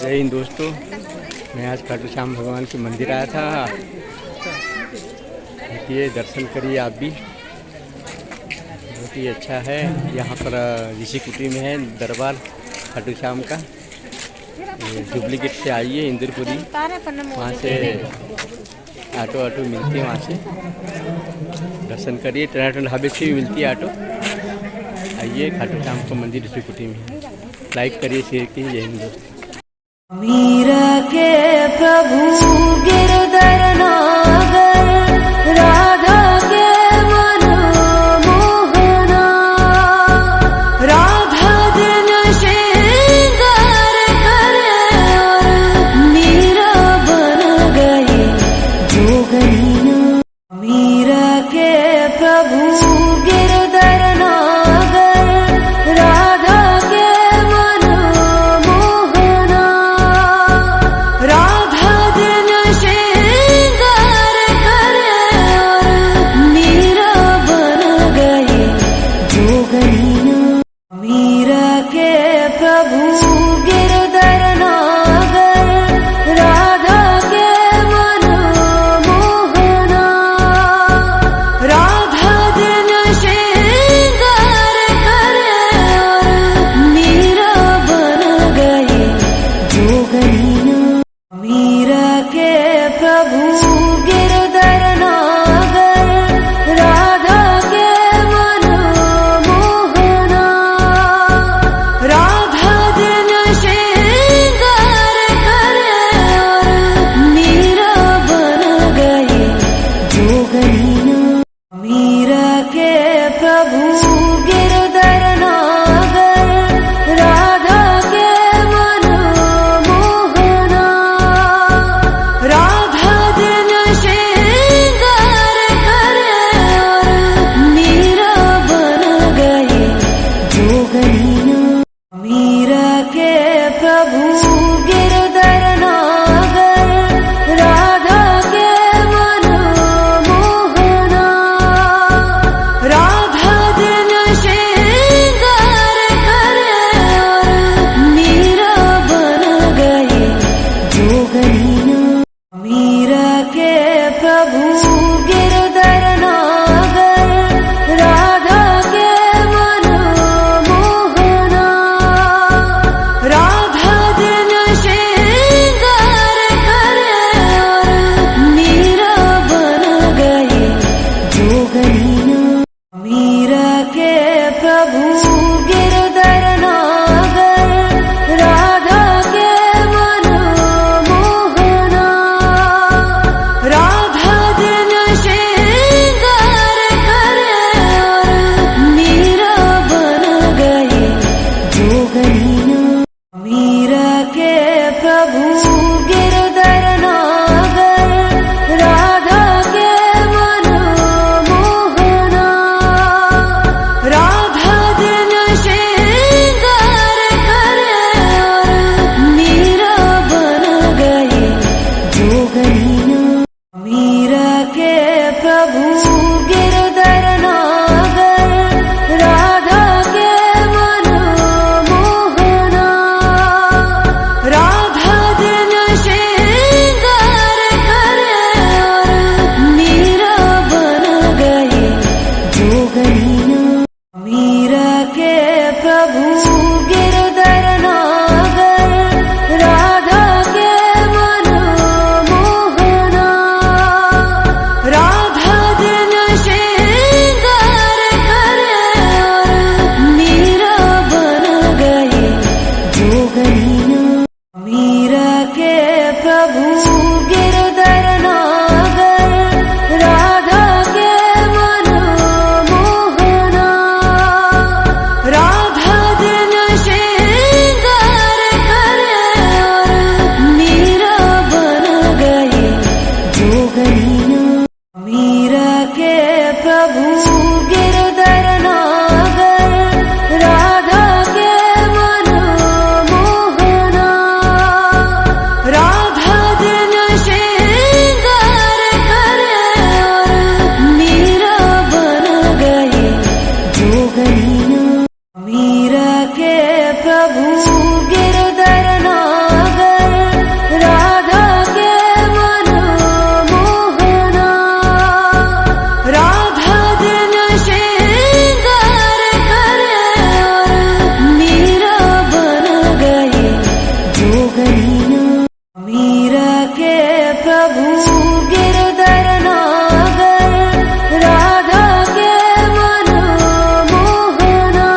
जय हिंद दोस्तों, मैं आज खाटू श्याम भगवान के मंदिर आया था। देखिए, दर्शन करिए आप भी, बहुत ही अच्छा है। यहाँ पर ऋषि कुटी में है दरबार खाटू श्याम का। जुबली गेट से आइए इंद्रपुरी, वहाँ से ऑटो मिलती है, वहाँ से दर्शन करिए। टनाटन ढाबे से भी मिलती है ऑटो। आइए, खाटू श्याम का मंदिर ऋषि कुटी में है। लाइक करिए, शेयर कीजिए। जय हिंद दोस्तों। मीरा के प्रभु गिरधर नागर, राधा के मन मोहना, राधा दिन श्रृंगार करे और मीरा बन गई जोगनिया। मीरा के प्रभु गिरधर नागर, राधा के मन मोहना, राधा दिन श्रृंगार करे और मीरा बन गई जोगनिया। मीरा के प्रभु गिरधर नागर, राधा के मन मोहना, राधा दिन श्रृंगार करे और मीरा बन गई जोगनिया। मीरा के प्रभु गिरधर नागर, राधा के मन मोहना, राधा दिन श्रृंगार करे और मीरा बन गई जोगनिया। मीरा के प्रभु गिरधर नागर, राधा के मन मोहना, राधा दिन श्रृंगार करे और मीरा बन गई जोगनिया। मीरा के प्रभु गिरधर नागर, राधा के मन मोहना, राधा दिन श्रृंगार करे और मीरा बन गई जोगनिया। मीरा के प्रभु गिरधर नागर, राधा के मन मोहना, राधा दिन श्रृंगार करे और मीरा बन गई जोगनिया। मीरा के प्रभु गिरधर नागर, राधा के मन मोहना, राधा दिन श्रृंगार करे और मीरा बन गई जोगनिया। मीरा के प्रभु गिरधर नागर, राधा के मन मोहना, राधा दिन श्रृंगार करे और मीरा बन गई जोगनिया। मीरा के प्रभु गिरधर नागर, राधा के मन मोहना, राधा दिन जोगनिया मीरा के प्रभु गिरधर नागर राधा के मन मोहना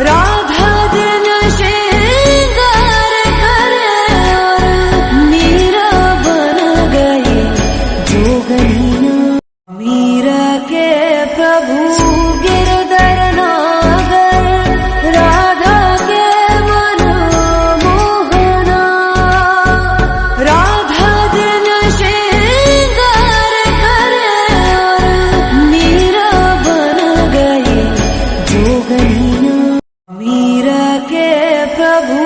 राधा दिन श्रृंगार करे और मीरा बन गई जोगनिया मीरा के प्रभु गिरधर नागर राधा के मन मोहना राधा दिन श्रृंगार करे और मीरा बन गई जोगनिया मीरा के प्रभु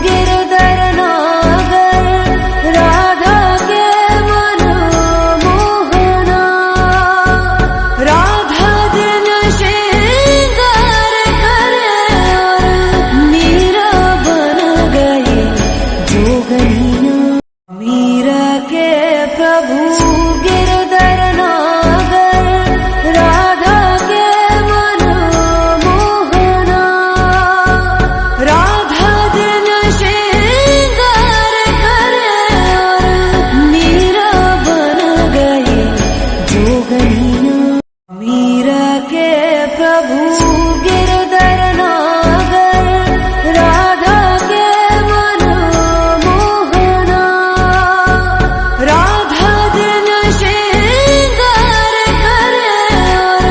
गिरधर नागर राधा के मन मोहना राधा दिन श्रृंगार करे और मीरा बन गई जोगनिया मीरा के प्रभु गिरधर नागर राधा के मन मोहना राधा दिन श्रृंगार करे और मीरा बन गई जोगनिया मीरा के प्रभु गिरधर नागर राधा के मन मोहना राधा दिन श्रृंगार करे और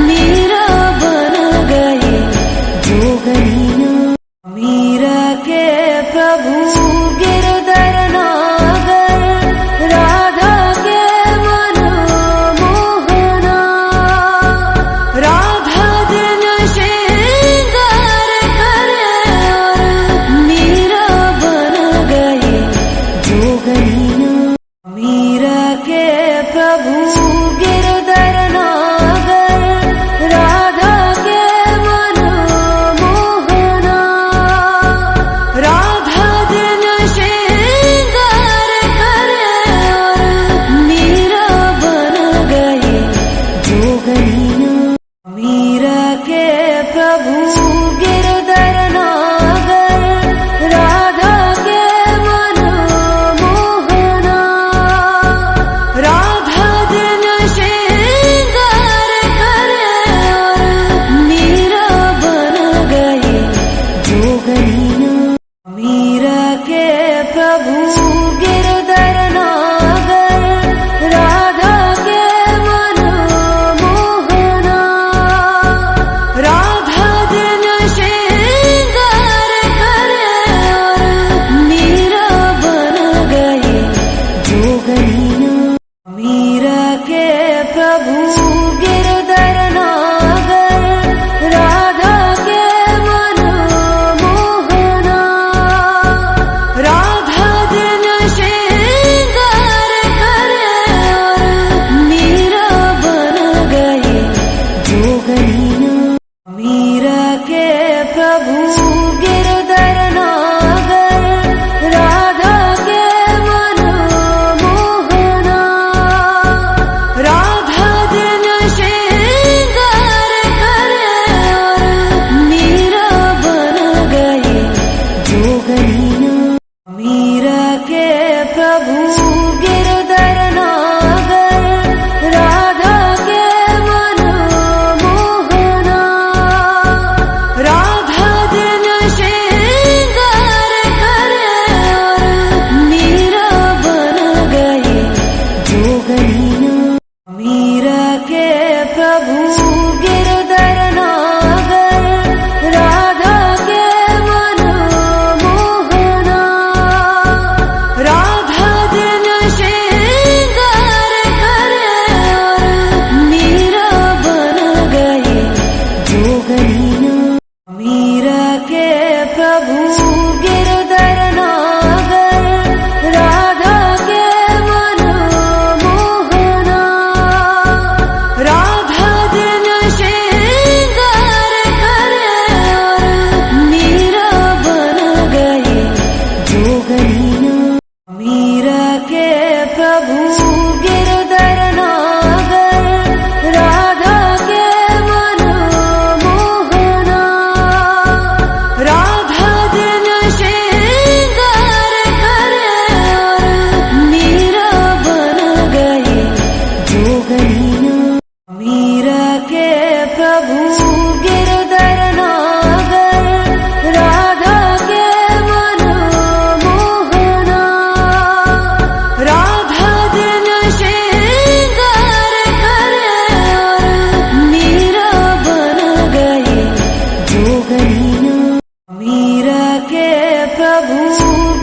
मीरा बन गई जोगनिया मीरा के प्रभु गिरधर नागर राधा के मन मोहना राधा दिन श्रृंगार करे और मीरा बन गई जोगनिया मीरा के प्रभु गिरधर नागर राधा के मन मोहना राधा दिन श्रृंगार करे और मीरा बन गई जोगनिया मीरा के प्रभु गिरधर नागर राधा के मन मोहना राधा दिन श्रृंगार करे और मीरा बन गई जोगनिया मीरा के प्रभु गिरधर नागर राधा के मन मोहना राधा दिन श्रृंगार करे और मीरा बन गई जोगनिया मीरा के प्रभु गिरधर नागर राधा के मन मोहना राधा दिन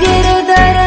गिरधर